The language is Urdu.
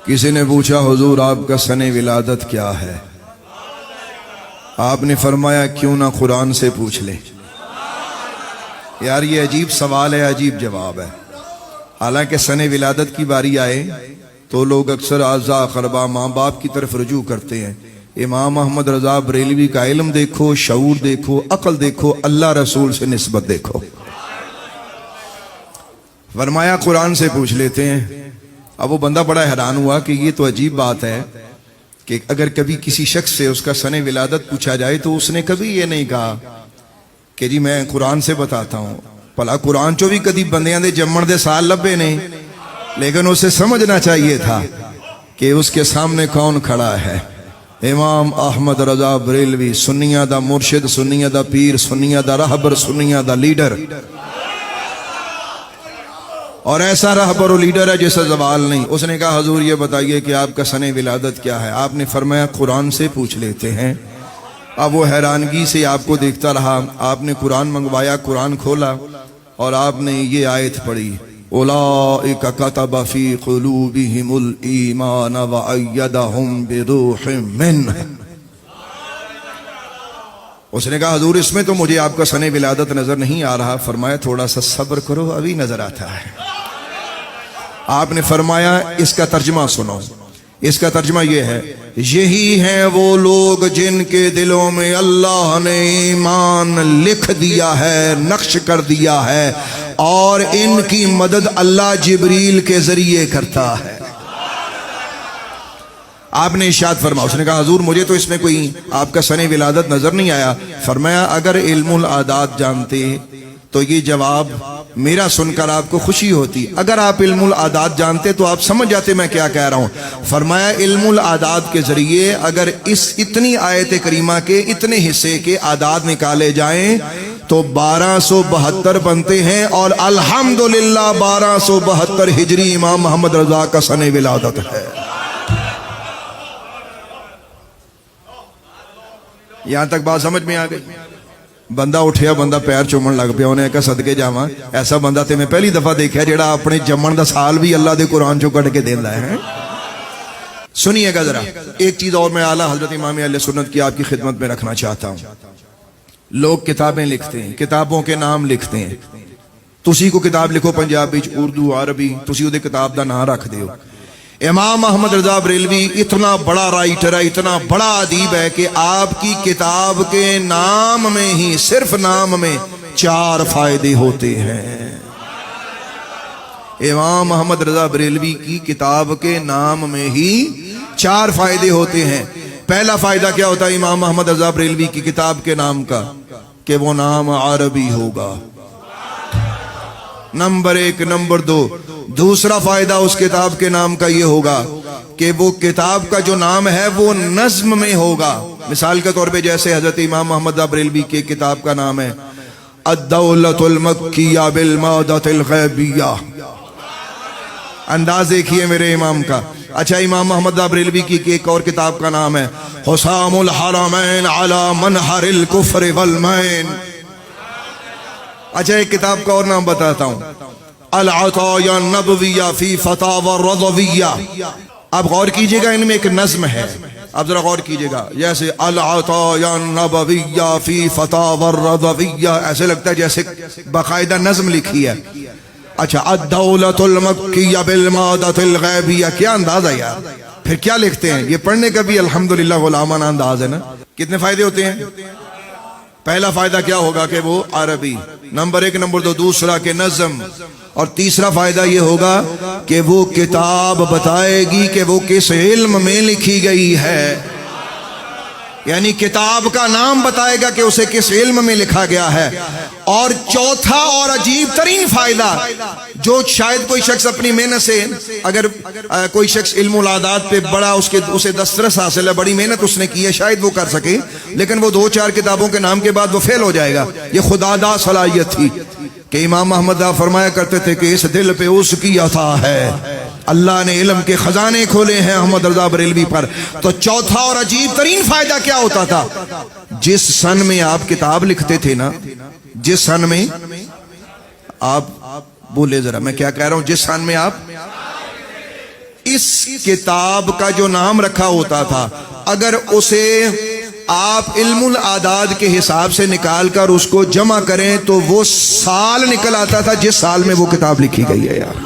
کسی نے پوچھا حضور آپ کا سن ولادت کیا ہے؟ آپ نے فرمایا کیوں نہ قرآن سے پوچھ لے۔ یار یہ عجیب سوال ہے، عجیب جواب ہے۔ حالانکہ سن ولادت کی باری آئے تو لوگ اکثر اعزاء اقربا ماں باپ کی طرف رجوع کرتے ہیں۔ امام احمد رضا بریلوی کا علم دیکھو، شعور دیکھو، عقل دیکھو، اللہ رسول سے نسبت دیکھو۔ فرمایا قرآن سے پوچھ لیتے ہیں۔ اب وہ بندہ بڑا حیران ہوا کہ یہ تو عجیب بات ہے کہ اگر کبھی کسی شخص سے اس کا سن ولادت پوچھا جائے تو اس نے کبھی یہ نہیں کہا کہ جی میں قرآن سے بتاتا ہوں۔ بھلا قرآن چو بھی کدی بندیاں دے جمن دے سال لبے نہیں، لیکن اسے سمجھنا چاہیے تھا کہ اس کے سامنے کون کھڑا ہے۔ امام احمد رضا بریلوی، سنیہ دا مرشد، سنیہ دا پیر، سنیہ دا رہبر، سنیہ دا لیڈر، اور ایسا رہبر و لیڈر ہے جیسا زوال نہیں۔ اس نے کہا حضور یہ بتائیے کہ آپ کا سن ولادت کیا ہے؟ آپ نے فرمایا قرآن سے پوچھ لیتے ہیں۔ اب وہ حیرانگی سے آپ کو دیکھتا رہا۔ آپ نے قرآن منگوایا، قرآن کھولا اور آپ نے یہ آیت پڑھی، اولئک کتب فی قلوبہم الایمان وایدہم بروح منہ۔ اس نے کہا حضور اس میں تو مجھے آپ کا سن ولادت نظر نہیں آ رہا۔ فرمایا تھوڑا سا صبر کرو، ابھی نظر آتا ہے۔ آپ نے فرمایا اس کا ترجمہ سنو۔ اس کا ترجمہ یہ ہے، یہی ہیں وہ لوگ جن کے دلوں میں اللہ نے ایمان لکھ دیا ہے، نقش کر دیا ہے، اور ان کی مدد اللہ جبریل کے ذریعے کرتا ہے۔ آپ نے ارشاد فرمایا، اس نے کہا حضور مجھے تو اس میں کوئی آپ کا سن ولادت نظر نہیں آیا۔ فرمایا اگر علم العادات جانتے تو یہ جواب میرا سن کر آپ کو خوشی ہوتی، اگر آپ علم العادات جانتے تو آپ سمجھ جاتے میں کیا کہہ رہا ہوں۔ فرمایا علم العادات کے ذریعے اگر اس اتنی آیت کریمہ کے اتنے حصے کے اعداد نکالے جائیں تو 1272 بنتے ہیں، اور الحمدللہ 1272 ہجری امام محمد رضا کا سن ولادت ہے۔ یہاں تک بات سمجھ میں آ گئی؟ بندہ اٹھیا، بندہ پیر چومن لگ پیا، انہیں کہا صدقے جاواں ایسا بندہ تے میں پہلی دفعہ دیکھا جڑا اپنے جمن دا سال بھی اللہ دے قرآن چو کٹ کے دیندا ہے۔ سنیے گا ذرا، ایک چیز اور میں اعلیٰ حضرت امام اہل سنت کی آپ کی خدمت میں رکھنا چاہتا ہوں۔ لوگ کتابیں لکھتے ہیں، کتابوں کے نام لکھتے ہیں۔ تسی کو کتاب لکھو پنجابی، اردو، عربی، تسی وہ کتاب دا نام رکھ دیو۔ امام احمد رضا بریلوی اتنا بڑا رائٹر ہے، اتنا بڑا ادیب ہے کہ آپ کی کتاب کے نام میں ہی، صرف نام میں 4 فائدے ہوتے ہیں۔ امام احمد رضا بریلوی کی کتاب کے نام میں ہی 4 فائدے ہوتے ہیں۔ پہلا فائدہ کیا ہوتا ہے امام احمد رضا بریلوی کی کتاب کے نام کا؟ کہ وہ نام عربی ہوگا، نمبر 1۔ نمبر 2، دوسرا فائدہ اس کتاب کے نام کا یہ ہوگا کہ وہ کتاب کا جو نام ہے وہ نظم میں ہوگا۔ مثال کے طور پہ جیسے حضرت امام محمد بریلوی کی کتاب کا نام ہے الدولۃ المکیہ بالمادۃ الغیبیہ۔ انداز دیکھیے میرے امام کا۔ اچھا امام محمد بریلوی کی ایک اور کتاب کا نام ہے حسام الحرمین علی منحر الکفر والمین۔ اچھا ایک کتاب کا اور نام بتاتا ہوں، العطایا النبویہ فی فتاوی الرضویہ۔ اب غور کیجئے گا، ان میں ایک نظم ہے، اب ذرا غور کیجئے گا۔ جیسے العطایا النبویہ فی فتاوی الرضویہ، ایسے لگتا ہے جیسے باقاعدہ نظم لکھی ہے۔ اچھا الدولۃ المکیہ بالمادۃ الغیبیہ، کیا انداز ہے یار! پھر کیا لکھتے ہیں؟ یہ پڑھنے کا بھی الحمدللہ غلامانہ انداز ہے نا۔ کتنے فائدے ہوتے ہیں؟ پہلا فائدہ کیا ہوگا کہ وہ عربی، نمبر 1۔ نمبر 2، دوسرا کہ نظم، اور تیسرا فائدہ یہ ہوگا کہ وہ کتاب بتائے گی کہ وہ کس علم میں لکھی گئی ہے، یعنی کتاب کا نام بتائے گا کہ اسے کس علم میں لکھا گیا ہے۔ اور چوتھا اور عجیب ترین فائدہ جو شاید کوئی شخص اپنی محنت سے، اگر کوئی شخص علم العادات پہ بڑا اسے دسترس حاصل ہے، بڑی محنت اس نے کی ہے، شاید وہ کر سکے، لیکن وہ 2-4 کتابوں کے نام کے بعد وہ فیل ہو جائے گا۔ یہ خدا دا صلاحیت تھی کہ امام محمد فرمایا کرتے تھے کہ اس دل پہ اس کی عطا ہے، اللہ نے علم کے خزانے کھولے ہیں احمد رضا بریلوی پر۔ تو چوتھا اور عجیب ترین فائدہ کیا ہوتا تھا؟ جس سن میں آپ کتاب لکھتے تھے نا، جس سن میں آپ بولے ذرا میں کیا کہہ رہا ہوں، جس سن میں آپ اس کتاب کا جو نام رکھا ہوتا تھا اگر اسے آپ علم العداد کے حساب سے نکال کر اس کو جمع کریں تو وہ سال نکل آتا تھا جس سال میں وہ کتاب لکھی گئی ہے یار.